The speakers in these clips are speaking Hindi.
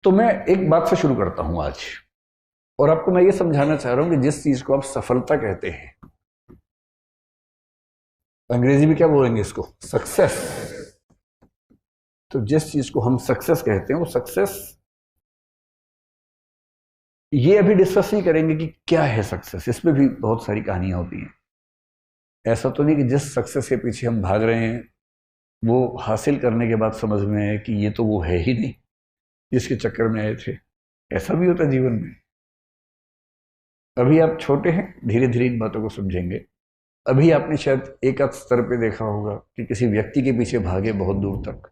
तो मैं एक बात से शुरू करता हूं आज, और आपको मैं ये समझाना चाह रहा हूं कि जिस चीज को आप सफलता कहते हैं, अंग्रेजी में क्या बोलेंगे इसको, सक्सेस। तो जिस चीज को हम सक्सेस कहते हैं वो सक्सेस, ये अभी डिस्कस नहीं करेंगे कि क्या है सक्सेस, इसमें भी बहुत सारी कहानियां होती हैं। ऐसा तो नहीं कि जिस सक्सेस के पीछे हम भाग रहे हैं वो हासिल करने के बाद समझ में आए कि ये तो वो है ही नहीं जिसके चक्कर में आए थे। ऐसा भी होता है जीवन में। अभी आप छोटे हैं, धीरे धीरे इन बातों को समझेंगे। अभी आपने शायद एक आध स्तर पे देखा होगा कि किसी व्यक्ति के पीछे भागे बहुत दूर तक,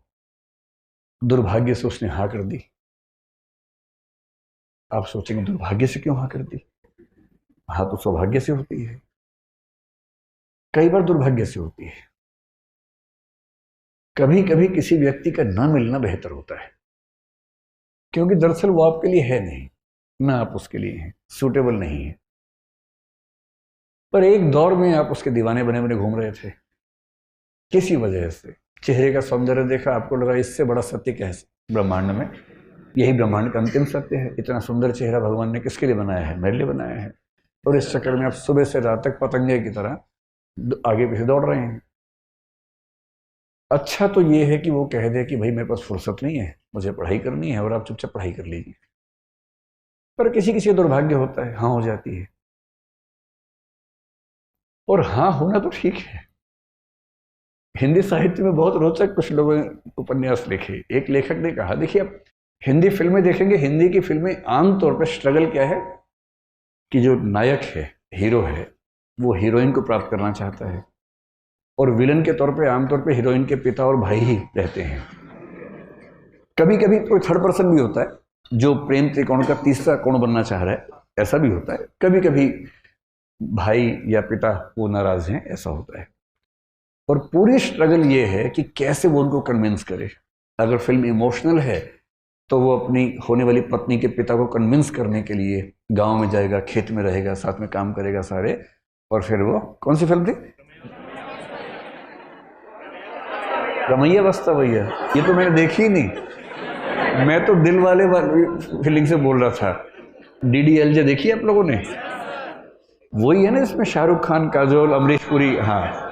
दुर्भाग्य से उसने हाँ कर दी। आप सोचेंगे दुर्भाग्य से क्यों हाँ कर दी? हाँ तो सौभाग्य से होती है, कई बार दुर्भाग्य से होती है। कभी कभी किसी व्यक्ति का न मिलना बेहतर होता है, क्योंकि दरअसल वो आपके लिए है नहीं, ना आप उसके लिए हैं, सूटेबल नहीं है। पर एक दौर में आप उसके दीवाने बने बने घूम रहे थे, किसी वजह से चेहरे का सौंदर्य देखा, आपको लगा इससे बड़ा सत्य क्या है ब्रह्मांड में, यही ब्रह्मांड का अंतिम सत्य है। इतना सुंदर चेहरा भगवान ने किसके लिए बनाया है? मेरे लिए बनाया है। और इस चक्कर में आप सुबह से रात तक पतंगे की तरह आगे पीछे दौड़ रहे हैं। अच्छा तो ये है कि वो कह दे कि भाई मेरे पास फुर्सत नहीं है, मुझे पढ़ाई करनी है, और आप चुपचाप पढ़ाई कर लीजिए। पर किसी किसी दुर्भाग्य होता है, हाँ हो जाती है। और हाँ होना तो ठीक है। हिंदी साहित्य में बहुत रोचक कुछ लोगों ने उपन्यास लिखे। एक लेखक ने कहा, देखिए आप हिंदी फिल्में देखेंगे, हिंदी की फिल्में आमतौर पर स्ट्रगल क्या है कि जो नायक है, हीरो है, वो हीरोइन को प्राप्त करना चाहता है, और विलन के तौर पे आमतौर पे हीरोइन के पिता और भाई ही रहते हैं। कभी कभी कोई थर्ड पर्सन भी होता है जो प्रेम त्रिकोण का तीसरा कोण बनना चाह रहा है, ऐसा भी होता है। कभी कभी भाई या पिता वो नाराज हैं, ऐसा होता है। और पूरी स्ट्रगल ये है कि कैसे वो उनको कन्विंस करे। अगर फिल्म इमोशनल है तो वो अपनी होने वाली पत्नी के पिता को कन्विंस करने के लिए गांव में जाएगा, खेत में रहेगा, साथ में काम करेगा सारे, और फिर वो कौन सी फिल्म थी? रमैया बस्ता भैया। ये तो मैंने देखी ही नहीं, मैं तो दिल वाले फीलिंग से बोल रहा था। DDLJ देखी आप लोगों ने? वही है ना, इसमें शाहरुख खान, काजोल, अमरीश पुरी। हाँ,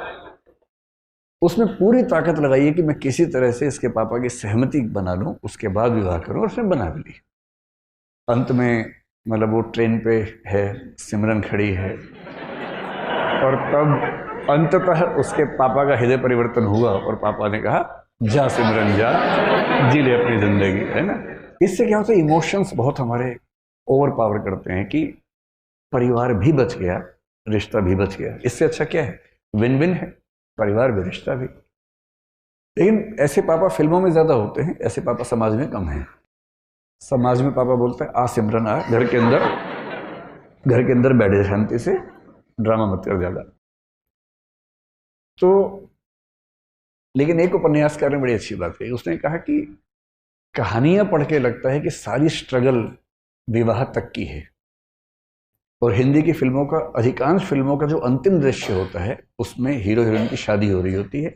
उसमें पूरी ताकत लगाई है कि मैं किसी तरह से इसके पापा की सहमति बना लूं, उसके बाद विवाह करूं, और उसने बना भी ली। अंत में मतलब वो ट्रेन पे है, सिमरन खड़ी है, और तब अंततः उसके पापा का हृदय परिवर्तन हुआ और पापा ने कहा जा सिमरन जा, जी ले अपनी जिंदगी, है ना। इससे क्या होता है, इमोशंस बहुत हमारे ओवर पावर करते हैं कि परिवार भी बच गया, रिश्ता भी बच गया। इससे अच्छा क्या है? विन विन है, परिवार भी रिश्ता भी। लेकिन ऐसे पापा फिल्मों में ज्यादा होते हैं, ऐसे पापा समाज में कम हैं। समाज में पापा बोलते हैं आ सिमरन आ, घर के अंदर बैठे शांति से, ड्रामा मत कर ज्यादा। तो लेकिन एक उपन्यासकार ने बड़ी अच्छी बात कही। उसने कहा कि कहानियां पढ़ के लगता है कि सारी स्ट्रगल विवाह तक की है, और हिंदी की फिल्मों का, अधिकांश फिल्मों का जो अंतिम दृश्य होता है उसमें हीरो हीरोइन की शादी हो रही होती है,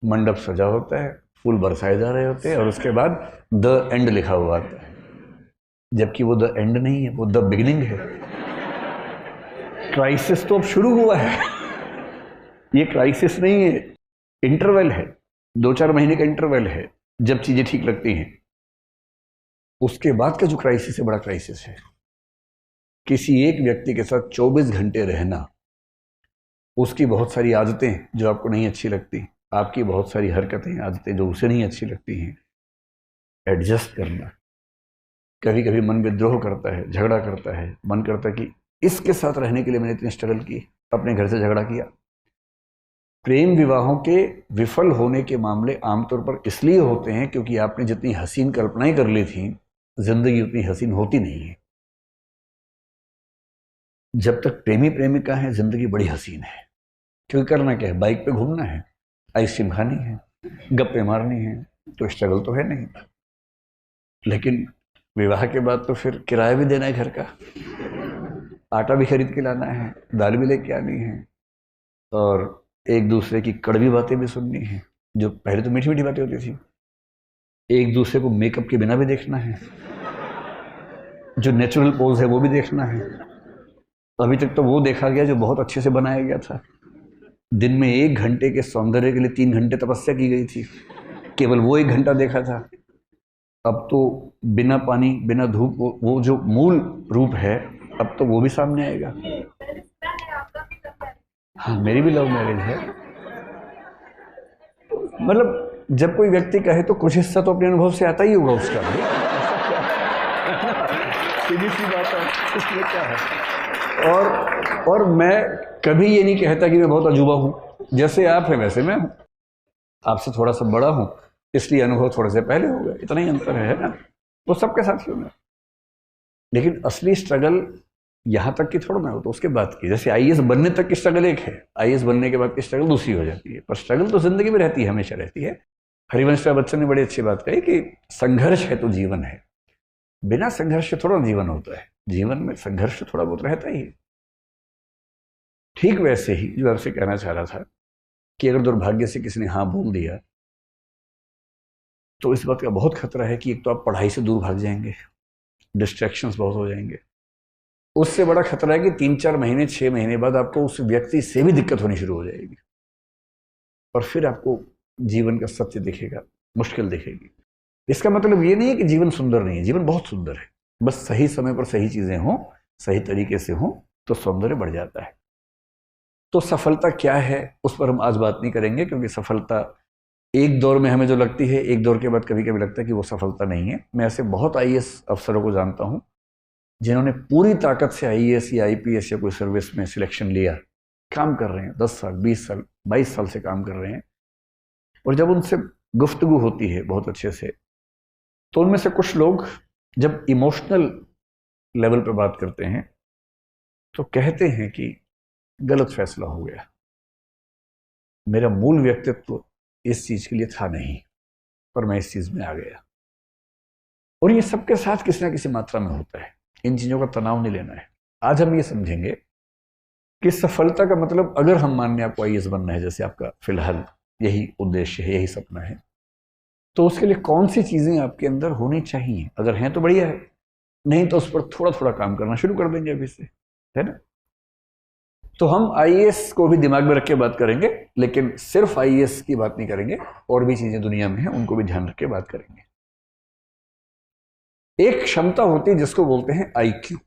मंडप सजा होता है, फूल बरसाए जा रहे होते हैं, और उसके बाद द एंड लिखा हुआ आता है। जबकि वो द एंड नहीं है, वो द बिगिनिंग है। क्राइसिस तो अब शुरू हुआ है। ये क्राइसिस नहीं है, इंटरवल है, 2-4 महीने का इंटरवल है जब चीजें ठीक लगती हैं। उसके बाद का जो क्राइसिस है, बड़ा क्राइसिस है। किसी एक व्यक्ति के साथ 24 घंटे रहना, उसकी बहुत सारी आदतें जो आपको नहीं अच्छी लगती, आपकी बहुत सारी हरकतें, आदतें जो उसे नहीं अच्छी लगती हैं, एडजस्ट करना। कभी कभी मन विद्रोह करता है, झगड़ा करता है, मन करता है कि इसके साथ रहने के लिए मैंने इतनी स्ट्रगल की, अपने घर से झगड़ा किया। प्रेम विवाहों के विफल होने के मामले आमतौर पर इसलिए होते हैं क्योंकि आपने जितनी हसीन कल्पनाएं कर ली थी, जिंदगी उतनी हसीन होती नहीं है। जब तक प्रेमी प्रेमिका है, जिंदगी बड़ी हसीन है, क्योंकि करना क्या है, बाइक पे घूमना है, आइसक्रीम खानी है, गप्पे मारनी है, तो स्ट्रगल तो है नहीं। लेकिन विवाह के बाद तो फिर किराया भी देना है घर का, आटा भी खरीद के लाना है, दाल भी लेके आनी है, और एक दूसरे की कड़वी बातें भी सुननी है, जो पहले तो मीठी मीठी बातें होती थी। एक दूसरे को मेकअप के बिना भी देखना है, जो नेचुरल पोज है वो भी देखना है। अभी तक तो वो देखा गया जो बहुत अच्छे से बनाया गया था। दिन में 1 घंटे के सौंदर्य के लिए 3 घंटे तपस्या की गई थी, केवल वो 1 घंटा देखा था। अब तो बिना पानी बिना धूप वो जो मूल रूप है, अब तो वो भी सामने आएगा। हाँ, मेरी भी लव मैरिज है। मतलब जब कोई व्यक्ति कहे तो कुछ हिस्सा तो अपने अनुभव से आता ही होगा उसका भी। सीधी सी बात है, इसमें क्या है। और मैं कभी ये नहीं कहता कि मैं बहुत अजूबा हूँ। जैसे आप हैं वैसे मैं हूँ। आपसे थोड़ा सा बड़ा हूँ, इसलिए अनुभव थोड़े से पहले हो गए, इतना ही अंतर है ना। वो सबके साथ ही होना। लेकिन असली स्ट्रगल यहाँ तक की थोड़ा ना हो, तो उसके बाद की। जैसे आईएएस बनने तक की स्ट्रगल एक है, आईएएस बनने के बाद की स्ट्रगल दूसरी हो जाती है। पर स्ट्रगल तो जिंदगी में रहती है, हमेशा रहती है। हरिवंश राय बच्चन ने बड़ी अच्छी बात कही कि संघर्ष है तो जीवन है। बिना संघर्ष थोड़ा जीवन होता है। जीवन में संघर्ष थोड़ा बहुत रहता ही है। ठीक वैसे ही जो आपसे कहना चाह रहा था कि अगर दुर्भाग्य से किसी ने हाँ बोल दिया तो इस बात का बहुत खतरा है कि एक तो आप पढ़ाई से दूर भाग जाएंगे, डिस्ट्रैक्शंस बहुत हो जाएंगे। उससे बड़ा खतरा है कि 3-4 महीने 6 महीने बाद आपको उस व्यक्ति से भी दिक्कत होनी शुरू हो जाएगी, और फिर आपको जीवन का सत्य दिखेगा, मुश्किल दिखेगी। इसका मतलब ये नहीं है कि जीवन सुंदर नहीं है, जीवन बहुत सुंदर है। बस सही समय पर सही चीजें हों, सही तरीके से हों, तो सौंदर्य बढ़ जाता है। तो सफलता क्या है उस पर हम आज बात नहीं करेंगे, क्योंकि सफलता एक दौर में हमें जो लगती है, एक दौर के बाद कभी कभी लगता है कि वो सफलता नहीं है। मैं ऐसे बहुत आईएएस अफसरों को जानता हूं जिन्होंने पूरी ताकत से आईएएस या आईपीएस या कोई सर्विस में सिलेक्शन लिया, काम कर रहे हैं 10 साल 20 साल 22 साल से काम कर रहे हैं। और जब उनसे गुफ्तगू होती है बहुत अच्छे से, तो उनमें से कुछ लोग जब इमोशनल लेवल पर बात करते हैं तो कहते हैं कि गलत फैसला हो गया, मेरा मूल व्यक्तित्व इस चीज के लिए था नहीं, पर मैं इस चीज में आ गया। और ये सबके साथ किसी ना किसी मात्रा में होता है। इन चीजों का तनाव नहीं लेना है। आज हम ये समझेंगे कि सफलता का मतलब, अगर हम मान लें आपको आईएएस बनना है, जैसे आपका फिलहाल यही उद्देश्य है, यही सपना है, तो उसके लिए कौन सी चीजें आपके अंदर होनी चाहिए। अगर हैं तो बढ़िया है, नहीं तो उस पर थोड़ा थोड़ा काम करना शुरू कर देंगे अभी से, है ना। तो हम आईएएस को भी दिमाग में रख के बात करेंगे, लेकिन सिर्फ आईएएस की बात नहीं करेंगे, और भी चीजें दुनिया में हैं उनको भी ध्यान रख के बात करेंगे। एक क्षमता होती है जिसको बोलते हैं आईक्यू।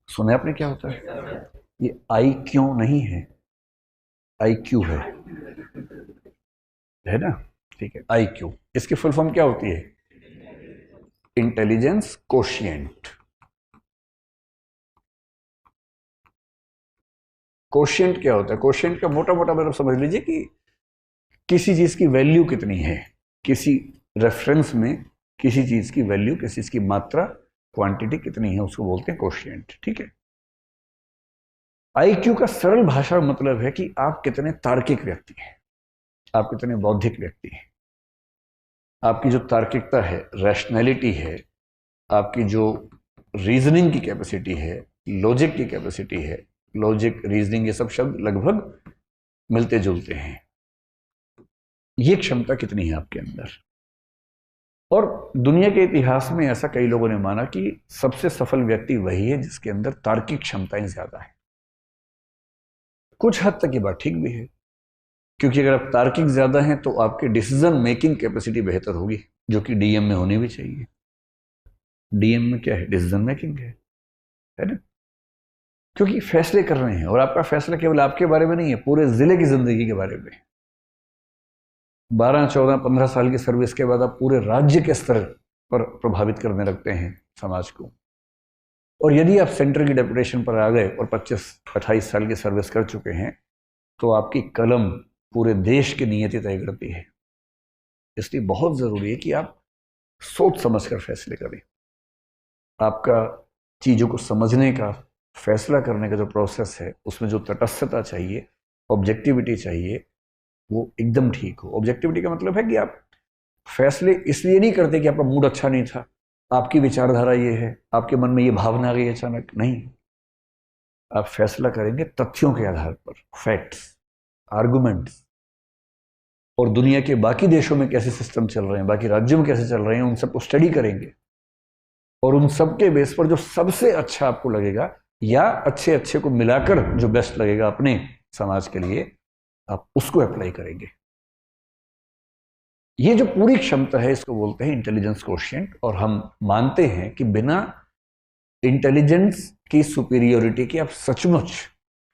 सुना आपने क्या होता है? ये आई क्यों नहीं है, आईक्यू है ना। ठीक है, आईक्यू, इसकी फुल फॉर्म क्या होती है? Intelligence quotient. कोशिएंट क्या होता है? कोशिएंट का मोटा मोटा मतलब समझ लीजिए कि किसी चीज की वैल्यू कितनी है, किसी रेफरेंस में किसी चीज की वैल्यू, किसी चीज की मात्रा, क्वांटिटी कितनी है, उसको बोलते हैं कोशिएंट। ठीक है। आईक्यू का सरल भाषा में मतलब है कि आप कितने तार्किक व्यक्ति हैं, आप कितने बौद्धिक व्यक्ति हैं, आपकी जो तार्किकता है, रैशनैलिटी है, आपकी जो रीजनिंग की कैपेसिटी है, लॉजिक की कैपेसिटी है। लॉजिक, रीजनिंग, ये सब शब्द लगभग मिलते जुलते हैं। ये क्षमता कितनी है आपके अंदर? और दुनिया के इतिहास में ऐसा कई लोगों ने माना कि सबसे सफल व्यक्ति वही है जिसके अंदर तार्किक क्षमताएं ज्यादा है। कुछ हद तक ये बात ठीक भी है, क्योंकि अगर आप तार्किक ज्यादा हैं तो आपकी डिसीजन मेकिंग कैपेसिटी बेहतर होगी, जो कि डीएम में होनी भी चाहिए। डीएम में क्या है? डिसीजन मेकिंग है ना। क्योंकि फैसले कर रहे हैं, और आपका फैसला केवल आपके बारे में नहीं है, पूरे जिले की जिंदगी के बारे में। 12, 14, 15 साल की सर्विस के बाद आप पूरे राज्य के स्तर पर प्रभावित करने लगते हैं समाज को। और यदि आप सेंटर की डेपुटेशन पर आ गए और 25-28 साल की सर्विस कर चुके हैं, तो आपकी कलम पूरे देश की नीयति तय करती है। इसलिए बहुत जरूरी है कि आप सोच समझकर फैसले करें। आपका चीजों को समझने का, फैसला करने का जो प्रोसेस है, उसमें जो तटस्थता चाहिए, ऑब्जेक्टिविटी चाहिए, वो एकदम ठीक हो। ऑब्जेक्टिविटी का मतलब है कि आप फैसले इसलिए नहीं करते कि आपका मूड अच्छा नहीं था, आपकी विचारधारा ये है, आपके मन में ये भावना आ गई अचानक, नहीं। आप फैसला करेंगे तथ्यों के आधार पर, फैक्ट्स, आर्गुमेंट्स, और दुनिया के बाकी देशों में कैसे सिस्टम चल रहे हैं, बाकी राज्यों में कैसे चल रहे हैं, उन सबको स्टडी करेंगे। और उन सब के बेस पर जो सबसे अच्छा आपको लगेगा या अच्छे अच्छे को मिलाकर जो बेस्ट लगेगा अपने समाज के लिए, आप उसको अप्लाई करेंगे। ये जो पूरी क्षमता है इसको बोलते हैं इंटेलिजेंस कोशिएंट। और हम मानते हैं कि बिना इंटेलिजेंस की सुपीरियोरिटी की आप सचमुच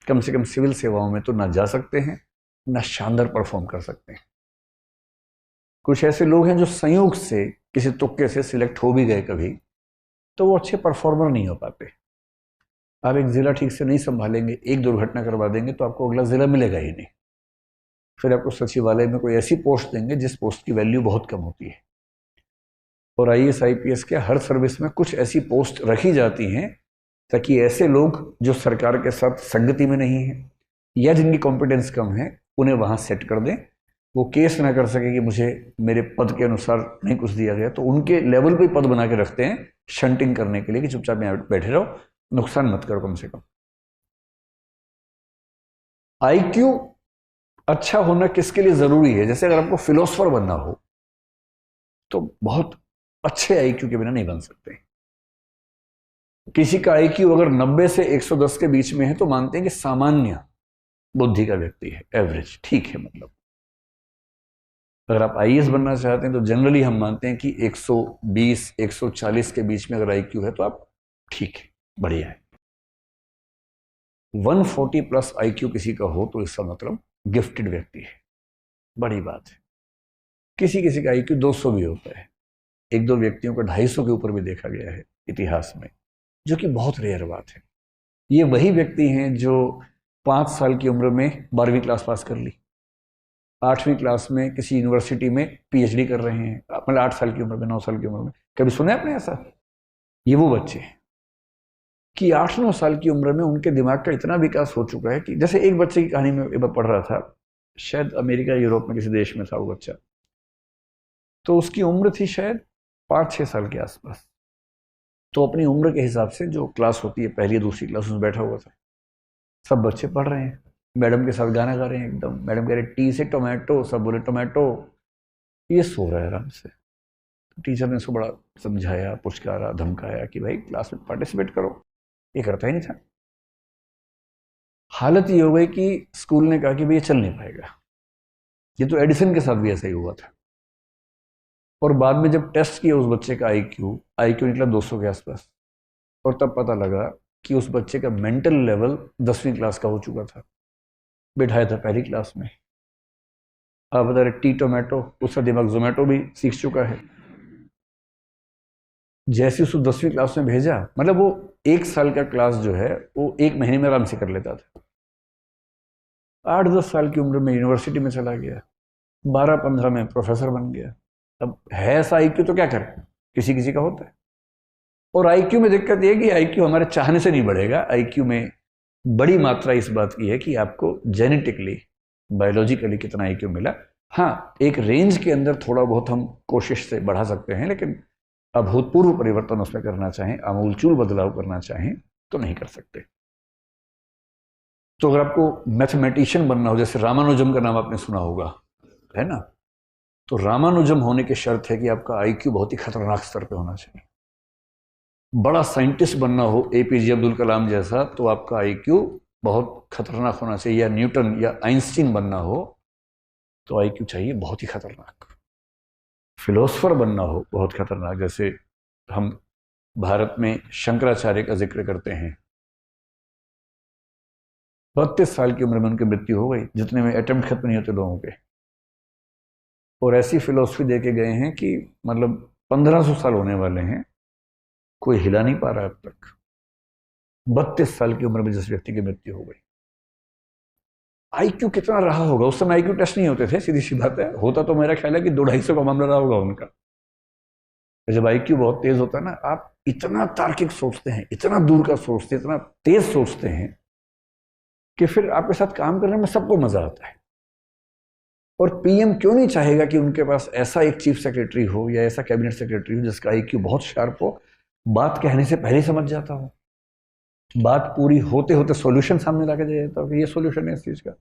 कम से कम सिविल सेवाओं में तो ना जा सकते हैं, ना शानदार परफॉर्म कर सकते हैं। कुछ ऐसे लोग हैं जो संयोग से किसी तुक्के से सिलेक्ट हो भी गए कभी, तो वो अच्छे परफॉर्मर नहीं हो पाते। आप एक जिला ठीक से नहीं संभालेंगे, एक दुर्घटना करवा देंगे तो आपको अगला जिला मिलेगा ही नहीं। फिर आपको सचिवालय में कोई ऐसी पोस्ट देंगे जिस पोस्ट की वैल्यू बहुत कम होती है। और IAS IPS के हर सर्विस में कुछ ऐसी पोस्ट रखी जाती हैं ताकि ऐसे लोग जो सरकार के साथ संगति में नहीं है या जिनकी कॉम्पिटेंस कम है उन्हें वहां सेट कर दें। वो केस ना कर सके कि मुझे मेरे पद के अनुसार नहीं कुछ दिया गया, तो उनके लेवल पे पद बना के रखते हैं शंटिंग करने के लिए कि चुपचाप यहाँ बैठे रहो, नुकसान मत करो कम से कम। IQ अच्छा होना किसके लिए जरूरी है? जैसे अगर आपको फिलोसफर बनना हो तो बहुत अच्छे IQ के बिना नहीं बन सकते। किसी का IQ अगर 90 से 110 के बीच में है तो मानते हैं कि सामान्य बुद्धि का व्यक्ति है, एवरेज, ठीक है। मतलब अगर आप IAS बनना चाहते हैं तो जनरली हम मानते हैं कि 120 140 के बीच में अगर IQ है तो आप ठीक है, बढ़िया है। 140 प्लस IQ किसी का हो तो इसका मतलब गिफ्टेड व्यक्ति है, बड़ी बात है। किसी किसी का IQ 200 भी होता है, एक दो व्यक्तियों को 250 के ऊपर भी देखा गया है इतिहास में, जो कि बहुत रेयर बात है। ये वही व्यक्ति हैं जो 5 साल की उम्र में 12वीं क्लास पास कर ली, 8वीं क्लास में किसी यूनिवर्सिटी में PhD कर रहे हैं, मतलब 8 साल की उम्र में, 9 साल की उम्र में। कभी सुना है आपने ऐसा? ये वो बच्चे हैं कि 8-9 साल की उम्र में उनके दिमाग का इतना विकास हो चुका है कि जैसे एक बच्चे की कहानी में एक बार पढ़ रहा था, शायद अमेरिका यूरोप में किसी देश में था वो बच्चा, तो उसकी उम्र थी शायद 5-6 साल के आसपास। तो अपनी उम्र के हिसाब से जो क्लास होती है पहली दूसरी क्लास उसमें बैठा हुआ था, सब बच्चे पढ़ रहे हैं, मैडम के साथ गाना गा रहे हैं एकदम, मैडम कह रहे टी से टोमेटो, सब बोले टोमेटो, ये सो रहा है आराम से। तो टीचर ने उसको बड़ा समझाया, पुचकारा, धमकाया कि भाई क्लास में पार्टिसिपेट करो, ये करता ही नहीं था। हालत ये हो गई कि स्कूल ने कहा कि भाई ये चल नहीं पाएगा। ये तो एडिसन के साथ भी ऐसा ही हुआ था। और बाद में जब टेस्ट किया उस बच्चे का IQ निकला 200 के आसपास, और तब पता लगा कि उस बच्चे का मेंटल लेवल 10वीं क्लास का हो चुका था, बिठाया था पहली क्लास में। आप बता रहे टी टोमेटो, उसका दिमाग जोमेटो भी सीख चुका है। जैसे उसको 10वीं क्लास में भेजा, मतलब वो 1 साल का क्लास जो है वो 1 महीने में आराम से कर लेता था। 8-10 साल की उम्र में यूनिवर्सिटी में चला गया, 12-15 में प्रोफेसर बन गया। अब है ऐसा IQ तो क्या करे, किसी किसी का होता है। और IQ में दिक्कत यह है कि IQ हमारे चाहने से नहीं बढ़ेगा। IQ में बड़ी मात्रा इस बात की है कि आपको जेनेटिकली, बायोलॉजिकली कितना IQ मिला। हाँ, एक रेंज के अंदर थोड़ा बहुत हम कोशिश से बढ़ा सकते हैं, लेकिन अभूतपूर्व परिवर्तन उसमें करना चाहें, आमूलचूल बदलाव करना चाहें तो नहीं कर सकते। तो अगर आपको मैथमेटिशियन बनना हो, जैसे रामानुजम का नाम आपने सुना होगा, है ना, तो रामानुजम होने की शर्त है कि आपका IQ बहुत ही खतरनाक स्तर पे होना चाहिए। बड़ा साइंटिस्ट बनना हो APJ अब्दुल कलाम जैसा, तो आपका IQ बहुत खतरनाक होना चाहिए। या न्यूटन या आइंस्टीन बनना हो तो IQ चाहिए बहुत ही खतरनाक। फिलोसफर बनना हो बहुत खतरनाक, जैसे हम भारत में शंकराचार्य का जिक्र करते हैं, 32 साल की उम्र में उनकी मृत्यु हो गई, जितने में अटेम्प्ट खत्म नहीं होते लोगों के। और ऐसी फिलोसफी दे के गए हैं कि मतलब 1500 साल होने वाले हैं, कोई हिला नहीं पा रहा है अब तक। 32 साल की उम्र में जिस व्यक्ति की मृत्यु हो गई, IQ कितना रहा होगा? उस समय IQ टेस्ट नहीं होते थे, सीधी सी बात है। होता तो मेरा ख्याल है कि 200-250 का मामला रहा होगा उनका। जब IQ बहुत तेज होता है ना, आप इतना तार्किक सोचते हैं, इतना दूर का सोचते हैं, इतना तेज सोचते हैं कि फिर आपके साथ काम करने में सबको मजा आता है। और PM क्यों नहीं चाहेगा कि उनके पास ऐसा एक चीफ सेक्रेटरी हो या ऐसा कैबिनेट सेक्रेटरी हो जिसका IQ बहुत शार्प हो, बात कहने से पहले समझ जाता हो, बात पूरी होते होते सॉल्यूशन सामने लाके दे देता हो कि ये सॉल्यूशन है इस चीज का।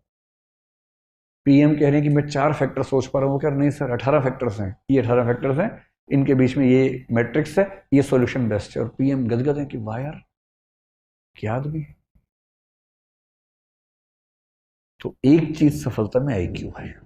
PM कह रहे हैं कि मैं 4 फैक्टर सोच पा रहा हूँ, क्या नहीं सर 18 फैक्टर्स हैं, ये 18 फैक्टर्स हैं, इनके बीच में ये मैट्रिक्स है, ये सॉल्यूशन बेस्ट है। और पीएम गदगद है कि वाह यार क्या आदमी। तो एक चीज सफलता में आईक्यू है।